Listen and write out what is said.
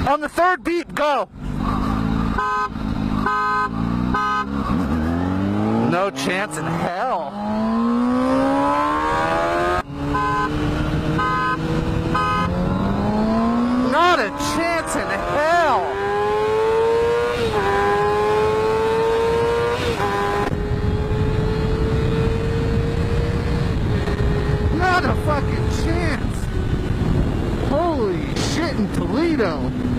On the third beep, go. No chance in hell. Not a chance in hell. Not a fucking chance. Holy shit in Toledo.